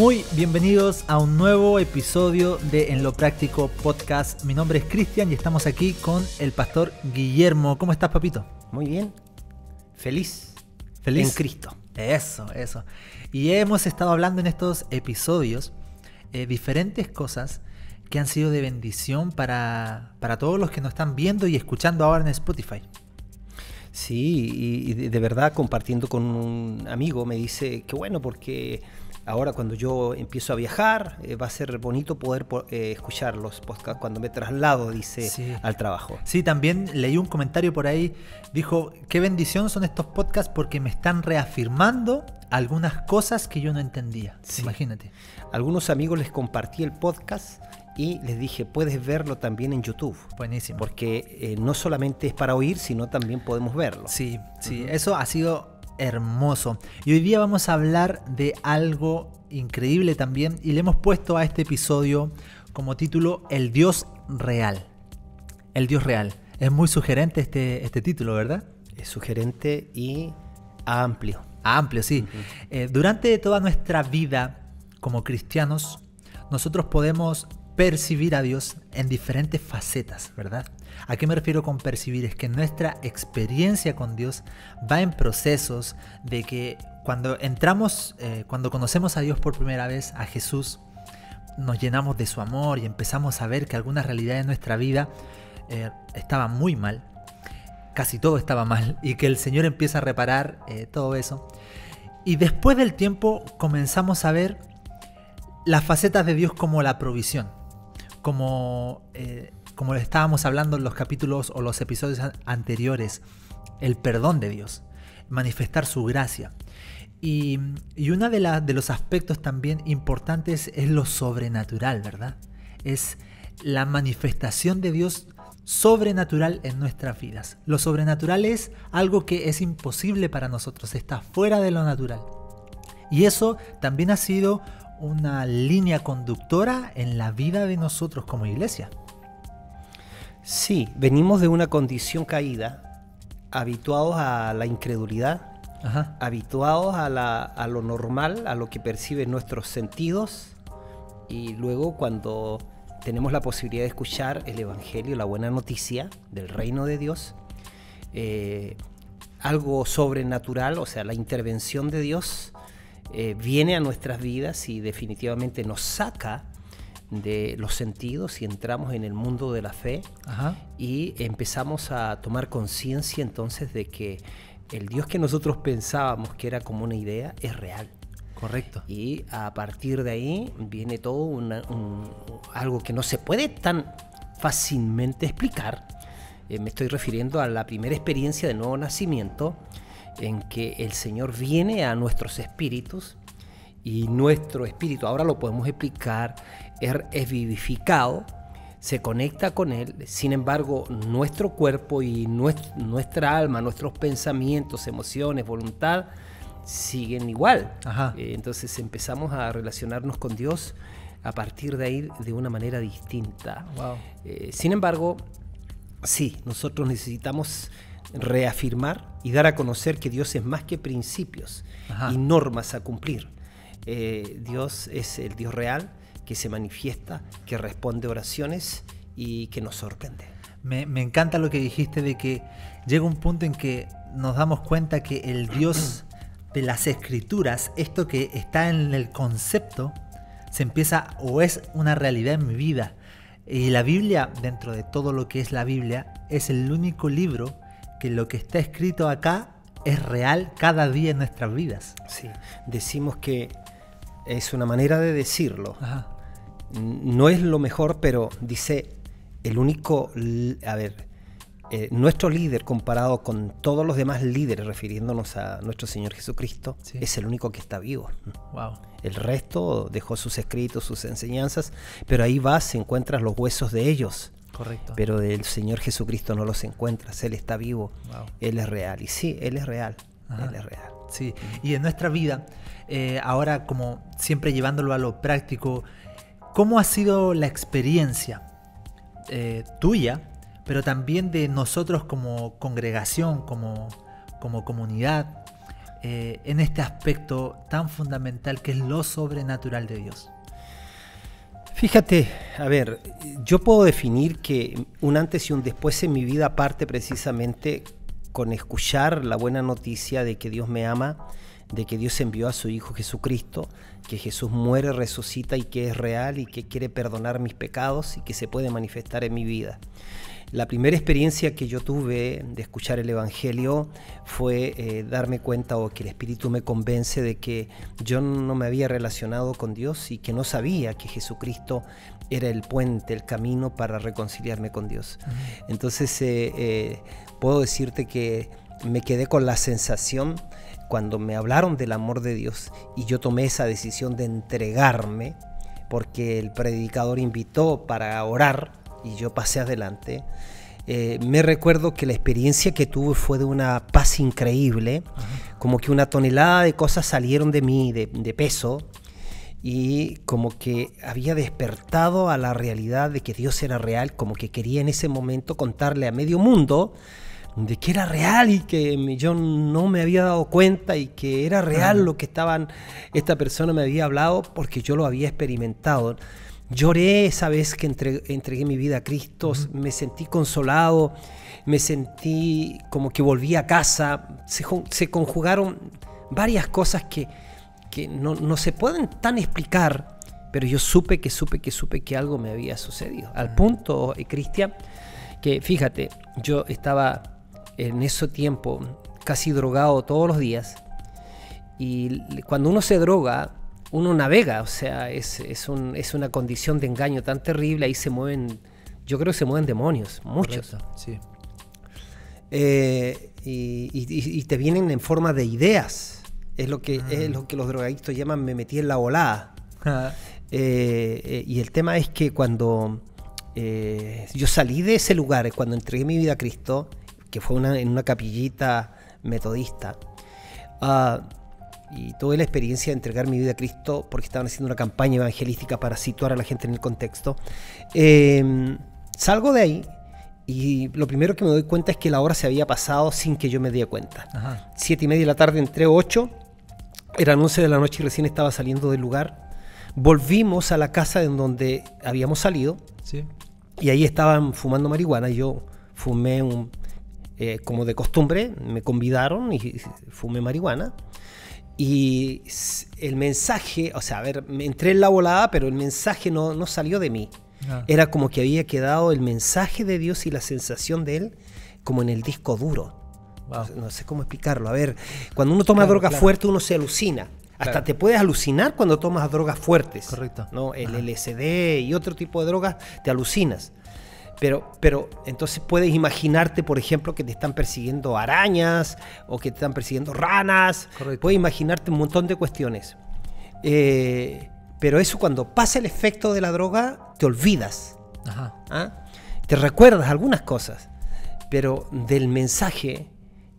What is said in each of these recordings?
Muy bienvenidos a un nuevo episodio de En lo Práctico Podcast. Mi nombre es Cristian y estamos aquí con el pastor Guillermo. ¿Cómo estás, papito? Muy bien. Feliz. ¿Feliz? En Cristo. Eso. Y hemos estado hablando en estos episodios diferentes cosas que han sido de bendición para todos los que nos están viendo y escuchando ahora en Spotify. Sí, y de verdad compartiendo con un amigo me dice que bueno, porque ahora cuando yo empiezo a viajar va a ser bonito poder escuchar los podcasts cuando me traslado, dice, Sí. al trabajo. Sí, también leí un comentario por ahí, dijo, qué bendición son estos podcasts porque me están reafirmando algunas cosas que yo no entendía. Sí. Imagínate. A algunos amigos les compartí el podcast y les dije, puedes verlo también en YouTube. Buenísimo. Porque no solamente es para oír, sino también podemos verlo. Sí, eso ha sido hermoso. Y hoy día vamos a hablar de algo increíble también y le hemos puesto a este episodio como título El Dios Real. El Dios Real. Es muy sugerente este título, ¿verdad? Es sugerente y amplio. Amplio, sí. Durante toda nuestra vida como cristianos, nosotros podemos percibir a Dios en diferentes facetas, ¿verdad? ¿A qué me refiero con percibir? Es que nuestra experiencia con Dios va en procesos de que cuando entramos, cuando conocemos a Dios por primera vez, a Jesús, nos llenamos de su amor y empezamos a ver que algunas realidades de nuestra vida estaban muy mal, casi todo estaba mal, y que el Señor empieza a reparar todo eso. Y después del tiempo comenzamos a ver las facetas de Dios como la provisión, como estábamos hablando en los capítulos o los episodios anteriores, el perdón de Dios, manifestar su gracia. Y uno de los aspectos también importantes es lo sobrenatural, ¿verdad? Es la manifestación de Dios sobrenatural en nuestras vidas. Lo sobrenatural es algo que es imposible para nosotros, está fuera de lo natural. Y eso también ha sido una línea conductora en la vida de nosotros como iglesia. Sí, venimos de una condición caída, habituados a la incredulidad, habituados a lo normal, a lo que perciben nuestros sentidos, y luego cuando tenemos la posibilidad de escuchar el Evangelio, la buena noticia del reino de Dios, algo sobrenatural, o sea, la intervención de Dios, viene a nuestras vidas y definitivamente nos saca de los sentidos y entramos en el mundo de la fe. Y empezamos a tomar conciencia entonces de que el Dios que nosotros pensábamos que era como una idea es real. Correcto. Y a partir de ahí viene todo algo que no se puede tan fácilmente explicar. Me estoy refiriendo a la primera experiencia del nuevo nacimiento, en que el Señor viene a nuestros espíritus y nuestro espíritu, ahora lo podemos explicar, es vivificado, se conecta con Él. Sin embargo, nuestro cuerpo y nuestra alma, nuestros pensamientos, emociones, voluntad, siguen igual. Entonces empezamos a relacionarnos con Dios a partir de ahí de una manera distinta. Wow. Sin embargo, sí, nosotros necesitamos reafirmar y dar a conocer que Dios es más que principios y normas a cumplir. Dios es el Dios real que se manifiesta, que responde oraciones y que nos sorprende. Me encanta lo que dijiste de que llega un punto en que nos damos cuenta que el Dios de las Escrituras, esto que está en el concepto, se empieza o es una realidad en mi vida. Y la Biblia, dentro de todo lo que es la Biblia, es el único libro que lo que está escrito acá es real cada día en nuestras vidas. Sí, decimos que es una manera de decirlo. No es lo mejor, pero dice el único, nuestro líder comparado con todos los demás líderes, refiriéndonos a nuestro Señor Jesucristo, es el único que está vivo. Wow. El resto dejó sus escritos, sus enseñanzas, pero ahí vas, encuentras los huesos de ellos. Correcto. Pero del Señor Jesucristo no los encuentras, Él está vivo, Él es real. Y sí, Él es real, Él es real. Sí, y en nuestra vida, ahora como siempre llevándolo a lo práctico, ¿cómo ha sido la experiencia tuya, pero también de nosotros como congregación, como comunidad, en este aspecto tan fundamental que es lo sobrenatural de Dios? Fíjate, a ver, yo puedo definir que un antes y un después en mi vida parte precisamente con escuchar la buena noticia de que Dios me ama, de que Dios envió a su Hijo Jesucristo, que Jesús muere, resucita y que es real y que quiere perdonar mis pecados y que se puede manifestar en mi vida. La primera experiencia que yo tuve de escuchar el Evangelio fue darme cuenta, o que el Espíritu me convence de que yo no me había relacionado con Dios y que no sabía que Jesucristo era el puente, el camino para reconciliarme con Dios. Entonces puedo decirte que me quedé con la sensación cuando me hablaron del amor de Dios y yo tomé esa decisión de entregarme, porque el predicador invitó para orar y yo pasé adelante. Me recuerdo que la experiencia que tuve fue de una paz increíble, como que una tonelada de cosas salieron de mí, de peso, y como que había despertado a la realidad de que Dios era real, como que quería en ese momento contarle a medio mundo de que era real y que yo no me había dado cuenta y que era real lo que esta persona me había hablado, porque yo lo había experimentado. Lloré esa vez que entregué mi vida a Cristo, me sentí consolado, me sentí como que volví a casa. Se conjugaron varias cosas que no se pueden tan explicar, pero yo supe que algo me había sucedido. Al punto, Cristian, que fíjate, yo estaba en ese tiempo casi drogado todos los días, y cuando uno se droga, uno navega, o sea, es una condición de engaño tan terrible. Ahí yo creo que se mueven demonios, muchos. Correcto, sí. Y te vienen en forma de ideas. Es lo que los drogadictos llaman "me metí en la volada". Y el tema es que cuando yo salí de ese lugar, cuando entregué mi vida a Cristo, que fue en una capillita metodista, y tuve la experiencia de entregar mi vida a Cristo porque estaban haciendo una campaña evangelística para situar a la gente en el contexto. Salgo de ahí y lo primero que me doy cuenta es que la hora se había pasado sin que yo me diera cuenta. 7:30 de la tarde, entré 8, eran 11 de la noche y recién estaba saliendo del lugar. Volvimos a la casa en donde habíamos salido, sí, y ahí estaban fumando marihuana. Yo fumé como de costumbre, me convidaron y fumé marihuana. Y el mensaje, o sea, a ver, me entré en la volada, pero el mensaje no salió de mí. Era como que había quedado el mensaje de Dios y la sensación de Él como en el disco duro. Wow. No sé cómo explicarlo. A ver, cuando uno toma droga fuerte, uno se alucina. Hasta te puedes alucinar cuando tomas drogas fuertes. Correcto. ¿No? El LSD y otro tipo de drogas, te alucinas. Pero entonces puedes imaginarte, por ejemplo, que te están persiguiendo arañas o que te están persiguiendo ranas. Correcto. Puedes imaginarte un montón de cuestiones. Pero eso, cuando pasa el efecto de la droga, te olvidas. Te recuerdas algunas cosas, pero del mensaje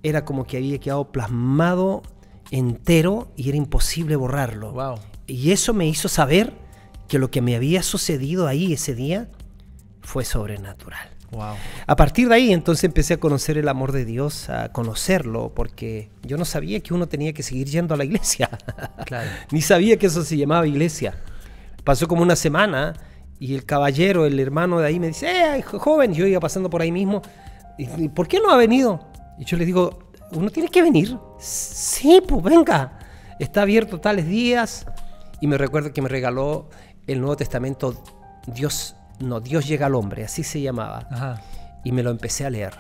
era como que había quedado plasmado entero y era imposible borrarlo. Wow. Y eso me hizo saber que lo que me había sucedido ahí ese día fue sobrenatural. Wow. A partir de ahí entonces empecé a conocer el amor de Dios, a conocerlo, porque yo no sabía que uno tenía que seguir yendo a la iglesia. Claro. Ni sabía que eso se llamaba iglesia. Pasó como una semana y el caballero, el hermano de ahí, me dice: joven, yo iba pasando por ahí mismo, ¿y por qué no ha venido? Y yo le digo: ¿uno tiene que venir? Sí, pues venga, está abierto tales días. Y me recuerdo que me regaló el Nuevo Testamento, Dios llega al hombre, así se llamaba. Y me lo empecé a leer.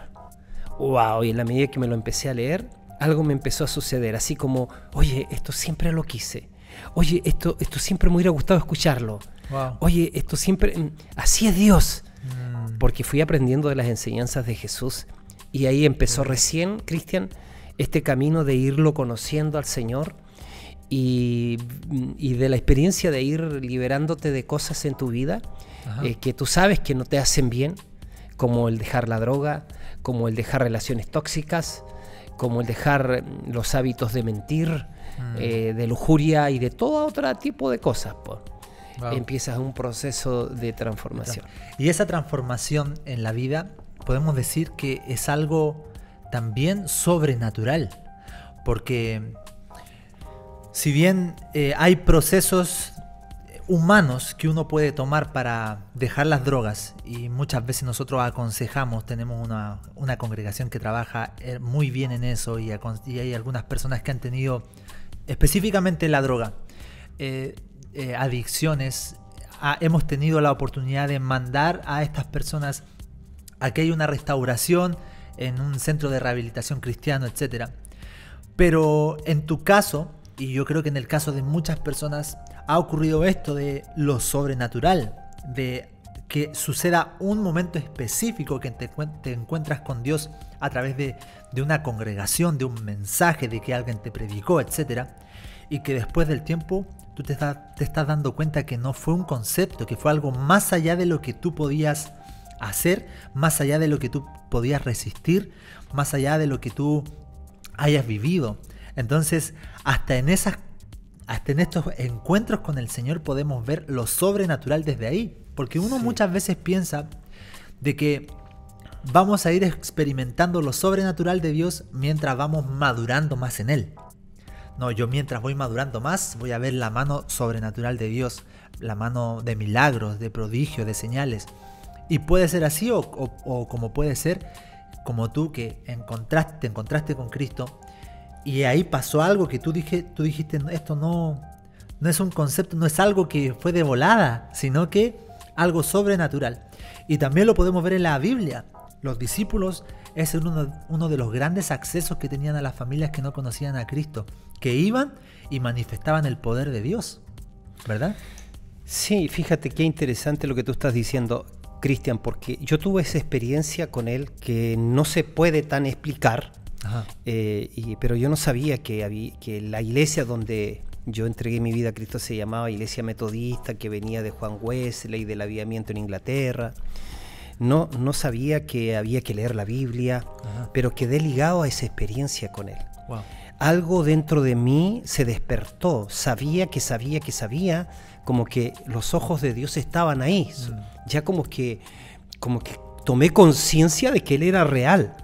Wow, y en la medida que me lo empecé a leer, algo me empezó a suceder, así como: oye, esto siempre lo quise. Oye, esto siempre me hubiera gustado escucharlo. Wow. Oye, esto siempre... Así es Dios. Porque fui aprendiendo de las enseñanzas de Jesús. Y ahí empezó recién, Cristian, este camino de irlo conociendo al Señor y de la experiencia de ir liberándote de cosas en tu vida que tú sabes que no te hacen bien, como el dejar la droga, como el dejar relaciones tóxicas, como el dejar los hábitos de mentir, de lujuria y de todo otro tipo de cosas. Wow. Empiezas un proceso de transformación. Y esa transformación en la vida podemos decir que es algo también sobrenatural, porque Si bien hay procesos humanos que uno puede tomar para dejar las drogas, y muchas veces nosotros aconsejamos, tenemos una congregación que trabaja muy bien en eso, y hay algunas personas que han tenido específicamente la droga, adicciones. Hemos tenido la oportunidad de mandar a estas personas a que haya una restauración en un centro de rehabilitación cristiano, etc. Pero en tu caso, y yo creo que en el caso de muchas personas, ha ocurrido esto de lo sobrenatural, de que suceda un momento específico que te encuentras con Dios a través de una congregación, de un mensaje, de que alguien te predicó, etc. Y que después del tiempo tú te estás dando cuenta que no fue un concepto, que fue algo más allá de lo que tú podías hacer, más allá de lo que tú podías resistir, más allá de lo que tú hayas vivido. Entonces, hasta en estos encuentros con el Señor podemos ver lo sobrenatural desde ahí. Porque uno muchas veces piensa de que vamos a ir experimentando lo sobrenatural de Dios mientras vamos madurando más en Él. No, yo mientras voy madurando más, voy a ver la mano sobrenatural de Dios, la mano de milagros, de prodigios, de señales. Y puede ser así o como puede ser como tú, que te encontraste con Cristo, y ahí pasó algo que tú dijiste, esto no es un concepto, no es algo que fue de volada, sino que algo sobrenatural. Y también lo podemos ver en la Biblia. Los discípulos es uno de los grandes accesos que tenían a las familias que no conocían a Cristo, que iban y manifestaban el poder de Dios, ¿verdad? Sí, fíjate qué interesante lo que tú estás diciendo, Cristian, porque yo tuve esa experiencia con él que no se puede tan explicar, pero yo no sabía que la iglesia donde yo entregué mi vida a Cristo se llamaba Iglesia Metodista, que venía de Juan Wesley, del avivamiento en Inglaterra. No sabía que había que leer la Biblia, pero quedé ligado a esa experiencia con él. Wow. Algo dentro de mí se despertó, sabía, como que los ojos de Dios estaban ahí. Ya como que tomé conciencia de que Él era real,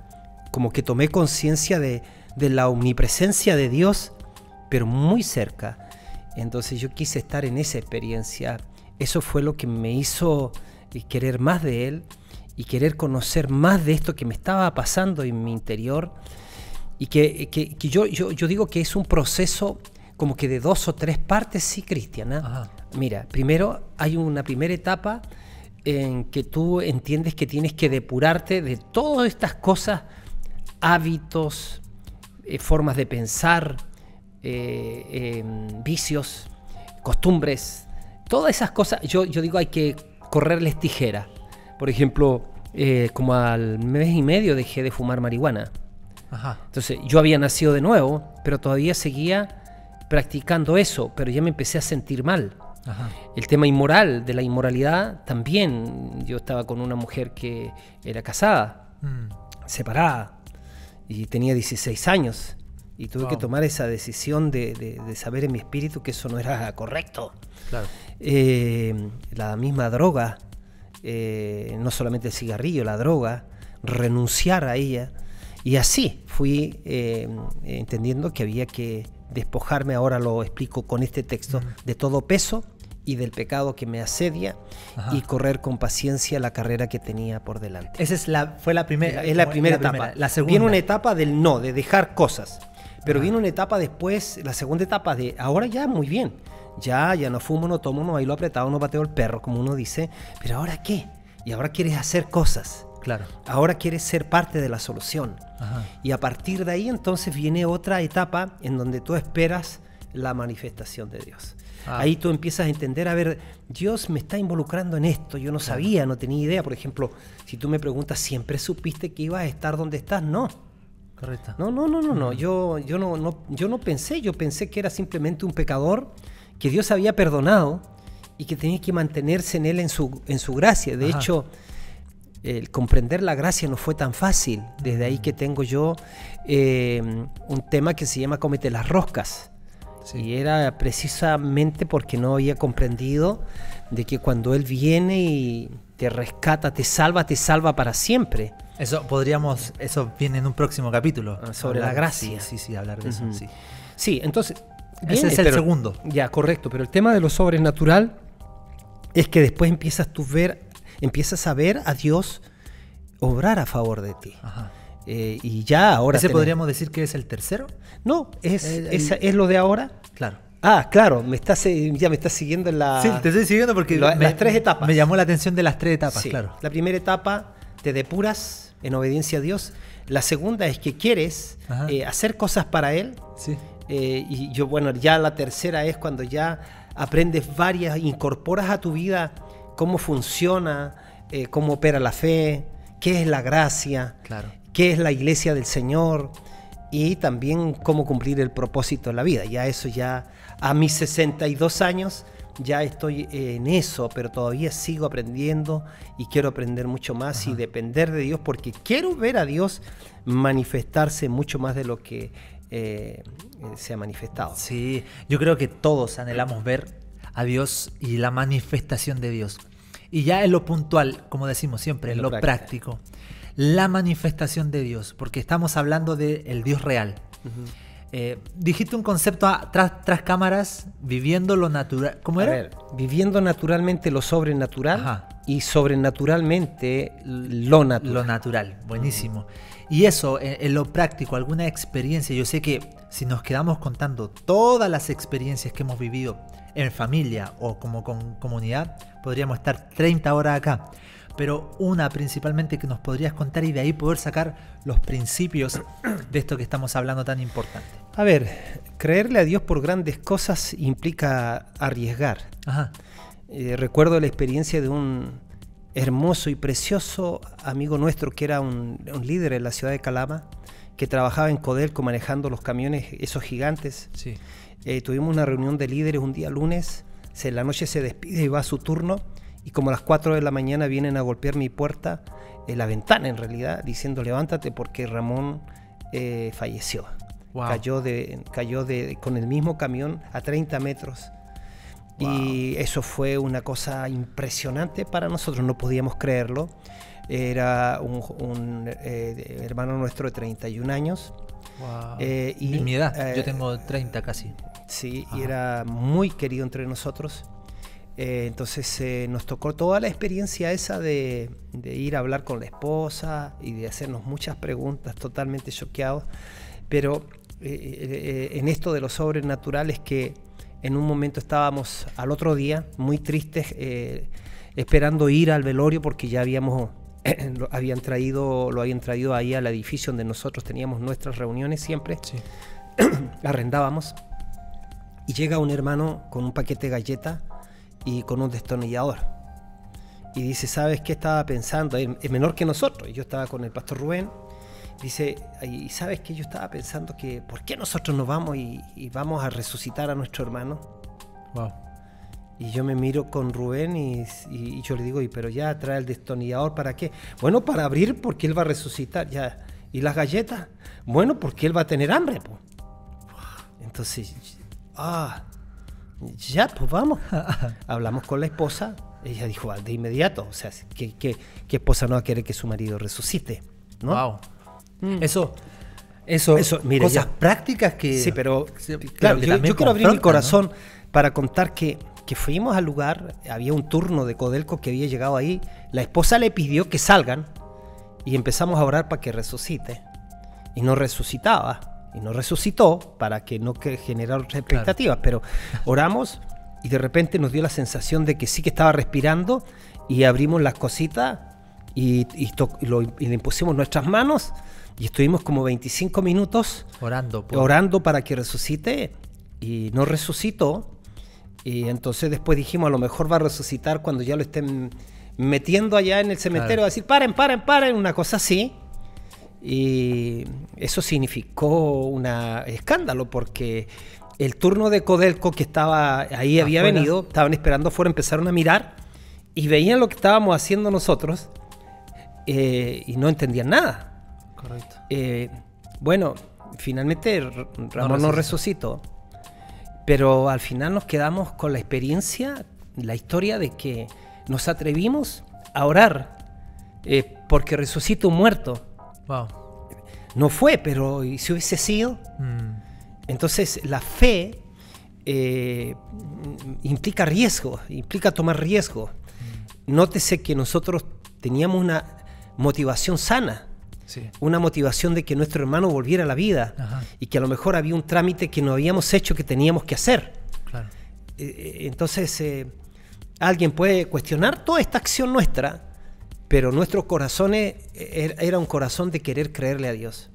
como que tomé conciencia de la omnipresencia de Dios, pero muy cerca. Entonces yo quise estar en esa experiencia. Eso fue lo que me hizo querer más de Él y querer conocer más de esto que me estaba pasando en mi interior. Y que yo digo que es un proceso como que de 2 o 3 partes, sí, Cristian. Mira, primero hay una primera etapa en que tú entiendes que tienes que depurarte de todas estas cosas, hábitos, formas de pensar, vicios, costumbres, todas esas cosas. Yo digo hay que correrles tijera. Por ejemplo, como al mes y medio dejé de fumar marihuana. Entonces yo había nacido de nuevo, pero todavía seguía practicando eso, pero ya me empecé a sentir mal. El tema inmoral, de la inmoralidad también. Yo estaba con una mujer que era casada, separada, y tenía 16 años, y tuve que tomar esa decisión de saber en mi espíritu que eso no era correcto. Claro. La misma droga, no solamente el cigarrillo, la droga, renunciar a ella. Y así fui entendiendo que había que despojarme, ahora lo explico con este texto, de todo peso y del pecado que me asedia, y correr con paciencia la carrera que tenía por delante. Fue la primera. Es la primera etapa. La segunda. Viene una etapa del no, de dejar cosas. Pero viene una etapa después, la segunda etapa de ahora ya muy bien. Ya no fumo, no tomo, no bailo apretado, no pateo el perro, como uno dice. Pero ¿ahora qué? Y ahora quieres hacer cosas. Claro. Ahora quieres ser parte de la solución. Y a partir de ahí entonces viene otra etapa en donde tú esperas la manifestación de Dios. Ahí tú empiezas a entender, a ver, Dios me está involucrando en esto, yo no sabía, no tenía idea. Por ejemplo, si tú me preguntas, ¿siempre supiste que ibas a estar donde estás? No. Correcto. No. Yo no pensé, yo pensé que era simplemente un pecador que Dios había perdonado y que tenía que mantenerse en Él, en su gracia. De hecho, el comprender la gracia no fue tan fácil. Desde ahí que tengo yo un tema que se llama Cómete las roscas. Sí. Y era precisamente porque no había comprendido de que cuando Él viene y te rescata, te salva para siempre. Eso viene en un próximo capítulo. Sobre la gracia. Sí, hablar de eso. Sí. Sí, entonces Ese es el segundo. Ya, correcto, pero el tema de lo sobrenatural es que después empiezas a ver a Dios obrar a favor de ti. Ajá. Y ya ahora... ¿Ese podríamos decir que es el tercero? No, es lo de ahora. Claro. Ah, claro, ya me estás siguiendo en la... Sí, te estoy siguiendo porque las 3 etapas. Me llamó la atención de las 3 etapas, Sí. claro. La primera etapa, te depuras en obediencia a Dios. La segunda es que quieres hacer cosas para Él. Sí. Ya la tercera es cuando ya aprendes incorporas a tu vida cómo funciona, cómo opera la fe, qué es la gracia, Claro. qué es la iglesia del Señor y también cómo cumplir el propósito de la vida. Ya a mis 62 años ya estoy en eso, pero todavía sigo aprendiendo y quiero aprender mucho más y depender de Dios porque quiero ver a Dios manifestarse mucho más de lo que se ha manifestado. Sí, yo creo que todos anhelamos ver a Dios y la manifestación de Dios. Y ya en lo puntual, como decimos siempre, en lo práctico, la manifestación de Dios, porque estamos hablando del Dios real. Dijiste un concepto tras cámaras, viviendo lo natural. ¿Cómo era? A ver, viviendo naturalmente lo sobrenatural y sobrenaturalmente lo natural. Lo natural, buenísimo. Y eso, en lo práctico, alguna experiencia. Yo sé que si nos quedamos contando todas las experiencias que hemos vivido en familia o como comunidad, podríamos estar 30 horas acá. Pero una principalmente que nos podrías contar y de ahí poder sacar los principios de esto que estamos hablando tan importante. A ver, creerle a Dios por grandes cosas implica arriesgar. Ajá. Recuerdo la experiencia de un hermoso y precioso amigo nuestro que era un líder en la ciudad de Calama, que trabajaba en Codelco manejando los camiones, esos gigantes. Sí. Tuvimos una reunión de líderes un día lunes, en la noche se despide y va a su turno, y como a las 4 de la mañana vienen a golpear mi puerta, la ventana en realidad, diciendo levántate porque Ramón falleció. Wow. Cayó con el mismo camión a 30 metros. Wow. Y eso fue una cosa impresionante para nosotros, no podíamos creerlo. Era un hermano nuestro de 31 años. Wow. Y mi edad, yo tengo 30 casi. Sí, y era muy querido entre nosotros. Entonces nos tocó toda la experiencia esa de ir a hablar con la esposa y de hacernos muchas preguntas, totalmente choqueados. Pero en esto de lo sobrenatural es que en un momento estábamos al otro día muy tristes, esperando ir al velorio porque ya lo habían traído ahí al edificio donde nosotros teníamos nuestras reuniones siempre. Sí. Arrendábamos y llega un hermano con un paquete de galletas y con un destornillador y dice, ¿sabes qué estaba pensando? Es menor que nosotros, yo estaba con el pastor Rubén. Dice, ¿y sabes qué? Yo estaba pensando que ¿por qué nosotros no vamos y vamos a resucitar a nuestro hermano? Wow. Y yo me miro con Rubén y yo le digo, pero ya trae el destornillador, ¿para qué? Bueno, para abrir porque él va a resucitar ya. ¿Y las galletas? Bueno, porque él va a tener hambre, pues. Entonces, ya, pues vamos. Hablamos con la esposa, ella dijo de inmediato, o sea, ¿qué esposa no va a querer que su marido resucite? ¿No? Wow. Eso, mira, cosas prácticas que... Sí, pero claro, yo quiero abrir mi corazón, ¿no? Para contar que fuimos al lugar, había un turno de Codelco que había llegado ahí, la esposa le pidió que salgan y empezamos a orar para que resucite. Y no resucitaba, y no resucitó para que no generara otras expectativas, pero oramos y de repente nos dio la sensación de que sí que estaba respirando y abrimos las cositas y le impusimos nuestras manos. Y estuvimos como 25 minutos orando para que resucite y no resucitó. Y entonces después dijimos, a lo mejor va a resucitar cuando ya lo estén metiendo allá en el cementerio, a decir, paren, una cosa así. Y eso significó un escándalo porque el turno de Codelco que estaba ahí había venido, estaban esperando afuera, empezaron a mirar y veían lo que estábamos haciendo nosotros y no entendían nada. Correcto. Bueno, finalmente Ramón no resucitó, pero al final nos quedamos con la experiencia, la historia de que nos atrevimos a orar porque resucita un muerto. Wow. No fue, pero ¿y si hubiese sido? Entonces la fe implica riesgo, implica tomar riesgo. Nótese que nosotros teníamos una motivación sana, sí, una motivación de que nuestro hermano volviera a la vida. Ajá. Y que a lo mejor había un trámite que no habíamos hecho que teníamos que hacer. Claro. Entonces, alguien puede cuestionar toda esta acción nuestra, pero nuestro corazón era un corazón de querer creerle a Dios.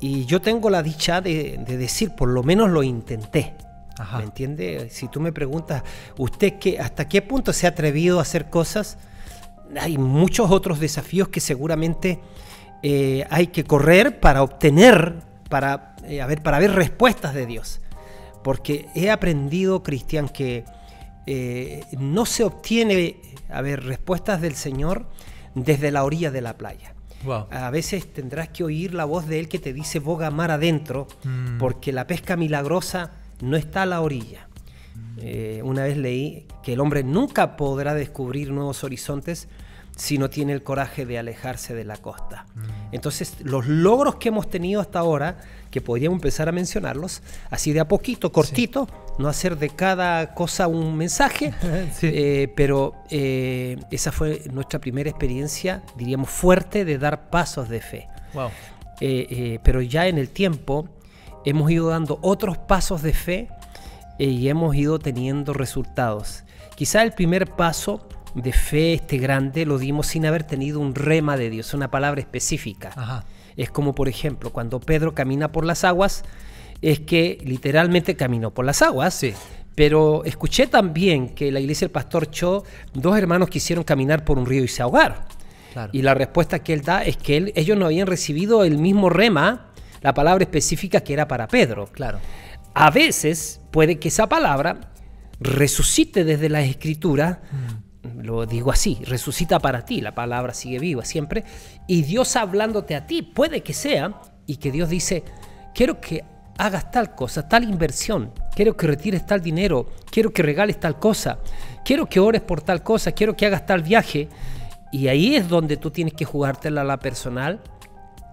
Y yo tengo la dicha de decir, por lo menos lo intenté. Ajá. ¿Me entiende? Si tú me preguntas, ¿usted hasta qué punto se ha atrevido a hacer cosas? Hay muchos otros desafíos que seguramente hay que correr para obtener, para ver respuestas de Dios. Porque he aprendido, Cristian, que no se obtiene respuestas del Señor desde la orilla de la playa. Wow. A veces tendrás que oír la voz de Él que te dice boga mar adentro, porque la pesca milagrosa no está a la orilla. Una vez leí que el hombre nunca podrá descubrir nuevos horizontes si no tiene el coraje de alejarse de la costa. Entonces, los logros que hemos tenido hasta ahora, que podríamos empezar a mencionarlos, así de a poquito, cortito, sí, no hacer de cada cosa un mensaje, sí, pero esa fue nuestra primera experiencia, diríamos, fuerte de dar pasos de fe. Wow. Pero ya en el tiempo hemos ido dando otros pasos de fe y hemos ido teniendo resultados. Quizá el primer paso de fe grande lo dimos sin haber tenido un rema de Dios, una palabra específica. Ajá. Es como, por ejemplo, cuando Pedro camina por las aguas, es que literalmente caminó por las aguas. Sí. Pero escuché también que en la iglesia del Pastor Cho, 2 hermanos quisieron caminar por un río y se ahogaron. Claro. Y la respuesta que él da es que ellos no habían recibido el mismo rema, la palabra específica que era para Pedro. Claro. A veces puede que esa palabra resucite desde las Escrituras. Lo digo así, resucita para ti, la palabra sigue viva siempre, y Dios hablándote a ti, puede que sea, y que Dios dice, quiero que hagas tal cosa, tal inversión, quiero que retires tal dinero, quiero que regales tal cosa, quiero que ores por tal cosa, quiero que hagas tal viaje, y ahí es donde tú tienes que jugártela a la personal,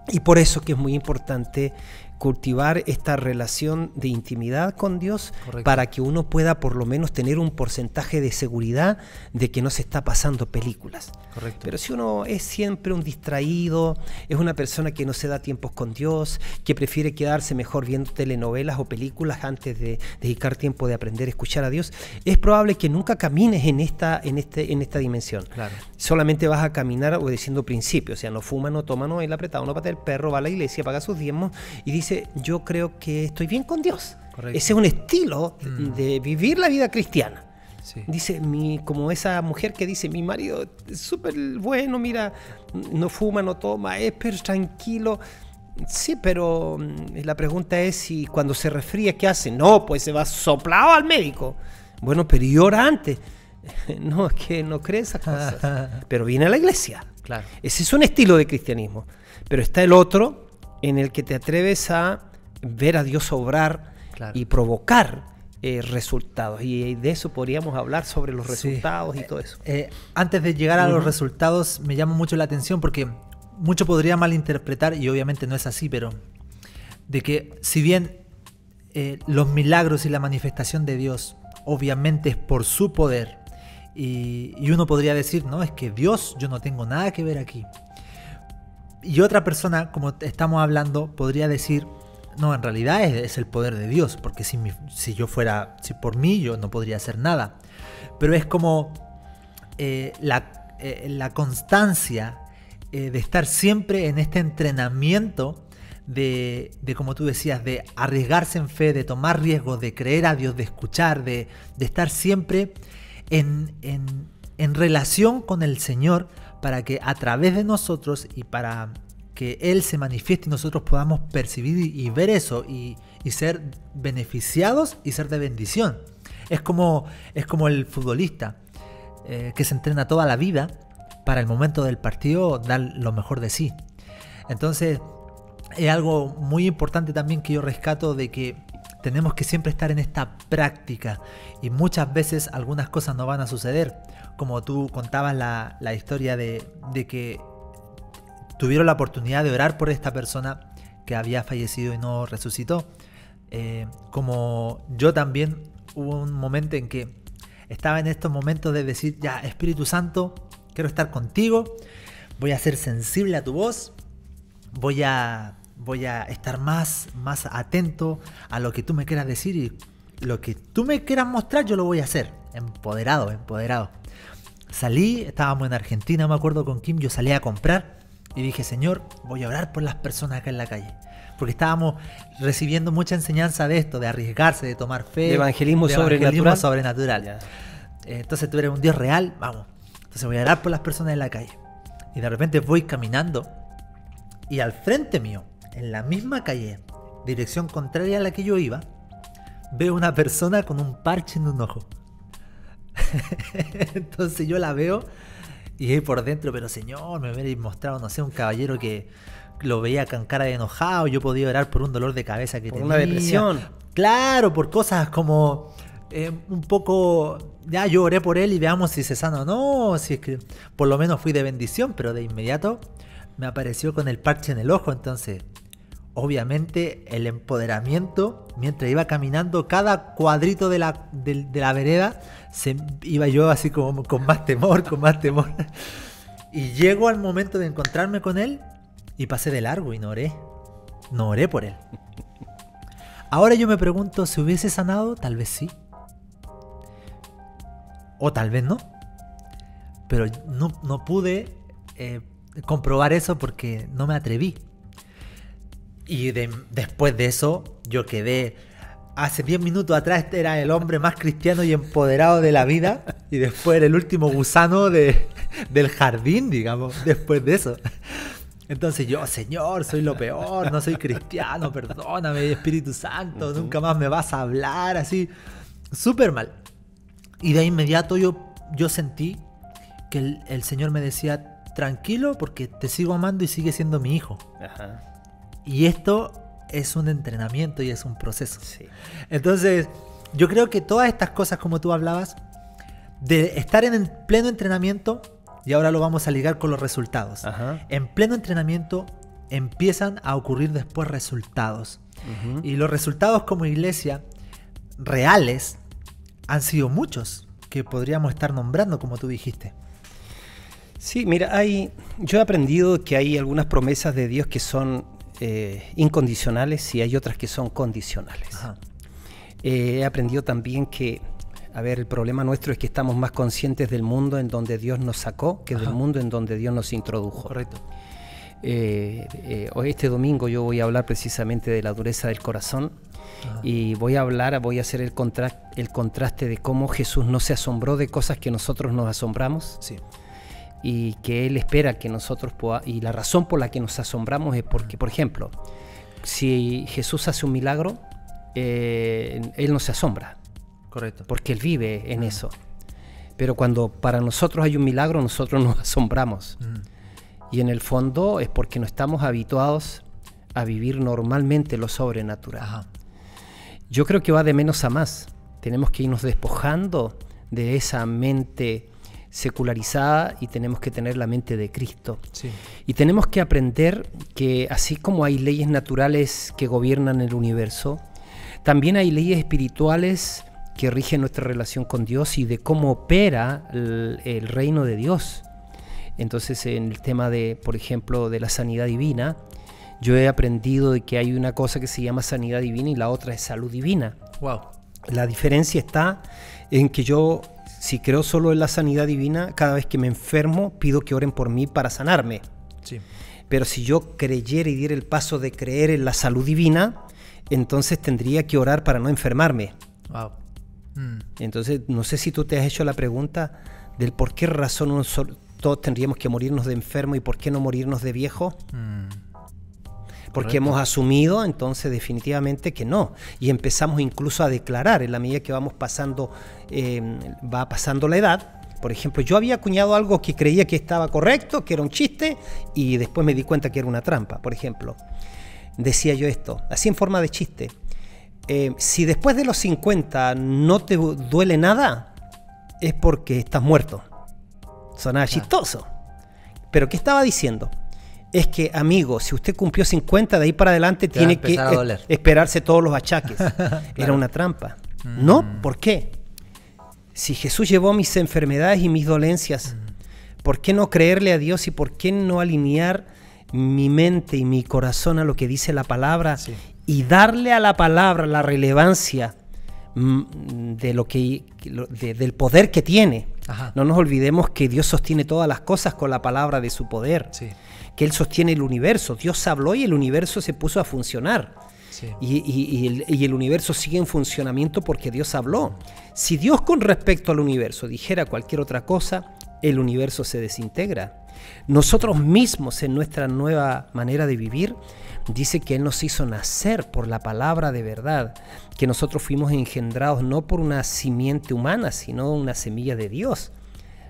y por eso que es muy importante cultivar esta relación de intimidad con Dios. Correcto. Para que uno pueda por lo menos tener un porcentaje de seguridad de que no se está pasando películas. Correcto. Pero si uno es siempre un distraído, es una persona que no se da tiempos con Dios, que prefiere quedarse mejor viendo telenovelas o películas antes de dedicar tiempo de aprender a escuchar a Dios, es probable que nunca camines en esta dimensión. Claro. Solamente vas a caminar obedeciendo principios, o sea, no fuma, no toma, no baila apretado, no patea el perro, va a la iglesia, paga sus diezmos y dice, yo creo que estoy bien con Dios. Correcto. Ese es un estilo de vivir la vida cristiana. Sí. Dice, como esa mujer que dice, mi marido es súper bueno, mira, no fuma, no toma, es pero tranquilo. Sí, pero la pregunta es si cuando se resfría, ¿qué hace? No, pues se va soplado al médico. Bueno, pero ¿y ora antes? No, es que no cree esas cosas. Pero viene a la iglesia. Claro. Ese es un estilo de cristianismo. Pero está el otro, en el que te atreves a ver a Dios obrar, claro, y provocar resultados. Y de eso podríamos hablar, sobre los resultados, sí, y todo eso. Antes de llegar a los resultados, me llama mucho la atención porque mucho podría malinterpretar, y obviamente no es así, pero de que si bien los milagros y la manifestación de Dios obviamente es por su poder, y uno podría decir, no, es que Dios, yo no tengo nada que ver aquí. Y otra persona, como estamos hablando, podría decir, no, en realidad es el poder de Dios, porque si por mí yo no podría hacer nada. Pero es como la constancia de estar siempre en este entrenamiento de, como tú decías, de arriesgarse en fe, de tomar riesgos, de creer a Dios, de escuchar, de estar siempre en relación con el Señor, para que a través de nosotros y para que Él se manifieste y nosotros podamos percibir y ver eso y ser beneficiados y ser de bendición. Es como el futbolista que se entrena toda la vida para el momento del partido dar lo mejor de sí. Entonces es algo muy importante también que yo rescato, de que tenemos que siempre estar en esta práctica, y muchas veces algunas cosas no van a suceder, como tú contabas la historia de que tuvieron la oportunidad de orar por esta persona que había fallecido y no resucitó, como yo también hubo un momento en que estaba en estos momentos de decir, ya, Espíritu Santo, quiero estar contigo, voy a ser sensible a tu voz, voy a estar más atento a lo que tú me quieras decir y lo que tú me quieras mostrar yo lo voy a hacer. Empoderado. Salí, estábamos en Argentina, me acuerdo con Kim, yo salí a comprar y dije, Señor, voy a orar por las personas acá en la calle. Porque estábamos recibiendo mucha enseñanza de esto, de arriesgarse, de tomar fe. De evangelismo sobrenatural. Ya. Entonces tú eres un Dios real, vamos. Entonces voy a orar por las personas en la calle. Y de repente voy caminando y al frente mío, en la misma calle, dirección contraria a la que yo iba, veo una persona con un parche en un ojo. Entonces yo la veo y ahí por dentro, pero Señor, me hubierais mostrado, no sé, un caballero que lo veía con cara de enojado, yo podía orar por un dolor de cabeza que tenía. Por una depresión. Claro, por cosas como un poco, ya yo oré por él y veamos si se sana o no, si es que por lo menos fui de bendición, pero de inmediato me apareció con el parche en el ojo. Entonces obviamente el empoderamiento, mientras iba caminando cada cuadrito de la vereda, iba yo así como con más temor. Y llego al momento de encontrarme con él y pasé de largo y no oré por él. Ahora yo me pregunto, si hubiese sanado, tal vez sí, o tal vez no, pero no pude comprobar eso porque no me atreví. Y después de eso, yo quedé. Hace 10 minutos atrás era el hombre más cristiano y empoderado de la vida. Y después era el último gusano del jardín, digamos, después de eso. Entonces yo, Señor, soy lo peor, no soy cristiano, perdóname, Espíritu Santo, nunca más me vas a hablar, así. Súper mal. Y de inmediato yo sentí que el Señor me decía, tranquilo, porque te sigo amando y sigue siendo mi hijo. Ajá. Y esto es un entrenamiento y es un proceso. Sí. Entonces, yo creo que todas estas cosas, como tú hablabas, de estar en pleno entrenamiento, y ahora lo vamos a ligar con los resultados. Ajá. En pleno entrenamiento empiezan a ocurrir después resultados. Uh-huh. Y los resultados como iglesia reales han sido muchos que podríamos estar nombrando, como tú dijiste. Sí, mira, yo he aprendido que hay algunas promesas de Dios que son incondicionales y hay otras que son condicionales. Ajá. He aprendido también que, el problema nuestro es que estamos más conscientes del mundo en donde Dios nos sacó que del mundo en donde Dios nos introdujo. Correcto. Hoy este domingo yo voy a hablar precisamente de la dureza del corazón. Ajá. Y voy a hacer el contraste de cómo Jesús no se asombró de cosas que nosotros nos asombramos. Sí. Y que Él espera que nosotros y la razón por la que nos asombramos es porque, por ejemplo, si Jesús hace un milagro, Él no se asombra. Correcto. Porque Él vive en eso. Pero cuando para nosotros hay un milagro, nosotros nos asombramos. Y en el fondo es porque no estamos habituados a vivir normalmente lo sobrenatural. Ajá. Yo creo que va de menos a más. Tenemos que irnos despojando de esa mente secularizada y tenemos que tener la mente de Cristo. Sí. Y tenemos que aprender que así como hay leyes naturales que gobiernan el universo, también hay leyes espirituales que rigen nuestra relación con Dios y de cómo opera el reino de Dios. Entonces, en el tema de, por ejemplo, de la sanidad divina, yo he aprendido de que hay una cosa que se llama sanidad divina y la otra es salud divina. Wow. La diferencia está en que yo, si creo solo en la sanidad divina, cada vez que me enfermo pido que oren por mí para sanarme. Sí. Pero si yo creyera y diera el paso de creer en la salud divina, entonces tendría que orar para no enfermarme. Wow. Entonces, no sé si tú te has hecho la pregunta del por qué razón todos tendríamos que morirnos de enfermo y por qué no morirnos de viejo. Porque hemos asumido entonces definitivamente que no. Y empezamos incluso a declarar en la medida que vamos pasando, va pasando la edad. Por ejemplo, yo había acuñado algo que creía que estaba correcto, que era un chiste, y después me di cuenta que era una trampa. Por ejemplo, decía yo esto, así en forma de chiste. Si después de los 50 no te duele nada, es porque estás muerto. Sonaba chistoso. Pero ¿qué estaba diciendo? es que, amigo, si usted cumplió 50, de ahí para adelante Te va a tiene que empezar a doler. esperarse todos los achaques. Claro. Era una trampa. No, ¿por qué? Si Jesús llevó mis enfermedades y mis dolencias, ¿por qué no creerle a Dios y por qué no alinear mi mente y mi corazón a lo que dice la palabra Sí. y darle a la palabra la relevancia de lo que del poder que tiene? Ajá. No nos olvidemos que Dios sostiene todas las cosas con la palabra de su poder, Sí. que Él sostiene el universo. Dios habló y el universo se puso a funcionar. Sí. Y el universo sigue en funcionamiento porque Dios habló. Si Dios con respecto al universo dijera cualquier otra cosa, el universo se desintegra. Nosotros mismos, en nuestra nueva manera de vivir, dice que Él nos hizo nacer por la palabra de verdad, que nosotros fuimos engendrados no por una simiente humana, sino una semilla de Dios,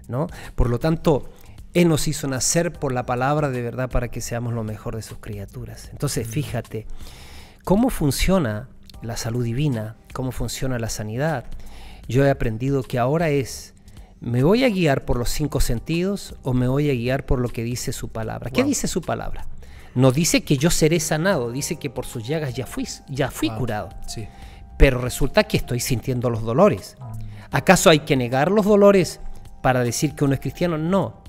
¿no? Por lo tanto, Él nos hizo nacer por la palabra de verdad para que seamos lo mejor de sus criaturas. Entonces, fíjate, ¿cómo funciona la salud divina? ¿Cómo funciona la sanidad? Yo he aprendido que ahora ¿me voy a guiar por los 5 sentidos o me voy a guiar por lo que dice su palabra? ¿Qué dice su palabra? No dice que yo seré sanado, dice que por sus llagas ya fui curado. Sí. Pero resulta que estoy sintiendo los dolores. ¿Acaso hay que negar los dolores para decir que uno es cristiano? No.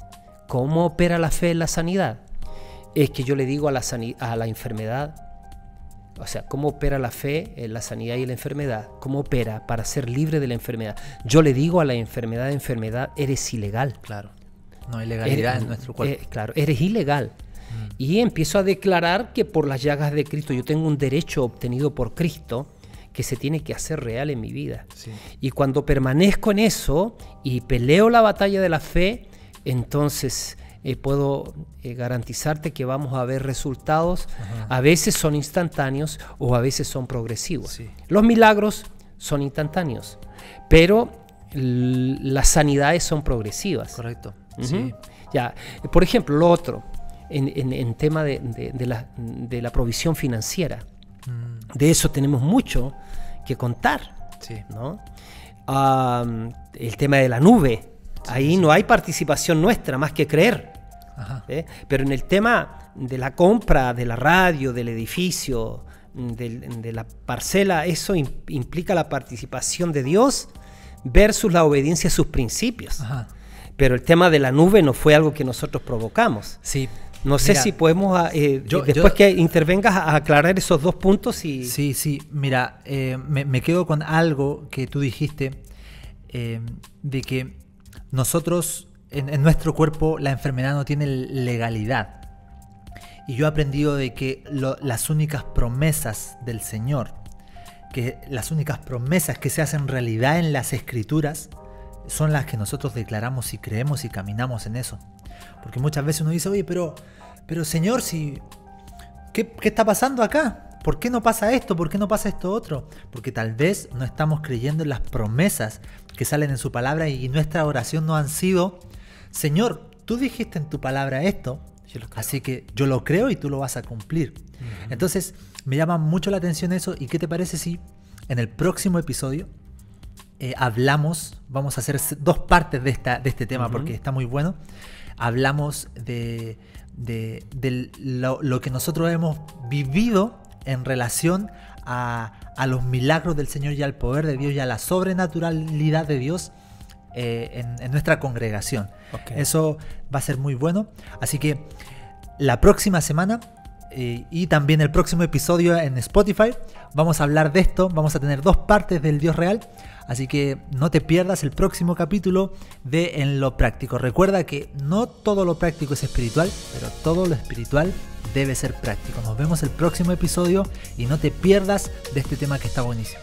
¿Cómo opera la fe en la sanidad? Es que yo le digo a la enfermedad, o sea, ¿cómo opera la fe en la sanidad y la enfermedad? ¿Cómo opera para ser libre de la enfermedad? Yo le digo a la enfermedad, eres ilegal. Claro. No hay legalidad en nuestro cuerpo. Claro, eres ilegal. Y empiezo a declarar que por las llagas de Cristo yo tengo un derecho obtenido por Cristo que se tiene que hacer real en mi vida. Sí. Y cuando permanezco en eso y peleo la batalla de la fe, entonces puedo garantizarte que vamos a ver resultados. Ajá. A veces son instantáneos o a veces son progresivos. Sí. Los milagros son instantáneos, pero las sanidades son progresivas. Correcto. Ujú. Sí. Ya, por ejemplo, lo otro, en tema de la provisión financiera, de eso tenemos mucho que contar, Sí. ¿no? El tema de la nube, ahí no hay participación nuestra más que creer. Ajá. Pero en el tema de la compra de la radio, del edificio, de la parcela, eso implica la participación de Dios versus la obediencia a sus principios. Ajá. Pero el tema de la nube no fue algo que nosotros provocamos. Sí. No sé si podemos, después que intervengas, a aclarar esos 2 puntos. Sí, sí. Mira, me quedo con algo que tú dijiste, de que nosotros, en nuestro cuerpo, la enfermedad no tiene legalidad. Y yo he aprendido de que las únicas promesas del Señor, que las únicas promesas que se hacen realidad en las Escrituras, son las que nosotros declaramos y creemos y caminamos en eso. Porque muchas veces uno dice, oye, pero Señor, ¿qué está pasando acá? ¿Por qué no pasa esto? ¿Por qué no pasa esto otro? Porque tal vez no estamos creyendo en las promesas que salen en su palabra y nuestra oración no han sido, Señor, tú dijiste en tu palabra esto, así que yo lo creo y tú lo vas a cumplir. Entonces me llama mucho la atención eso. ¿Y qué te parece si en el próximo episodio vamos a hacer 2 partes de este tema, porque está muy bueno? Hablamos de lo que nosotros hemos vivido en relación a los milagros del Señor y al poder de Dios y a la sobrenaturalidad de Dios en nuestra congregación. Okay. Eso va a ser muy bueno. Así que la próxima semana y también el próximo episodio en Spotify vamos a hablar de esto. Vamos a tener 2 partes del Dios real. Así que no te pierdas el próximo capítulo de En lo Práctico. Recuerda que no todo lo práctico es espiritual, pero todo lo espiritual debe ser práctico. Nos vemos el próximo episodio y no te pierdas de este tema que está buenísimo.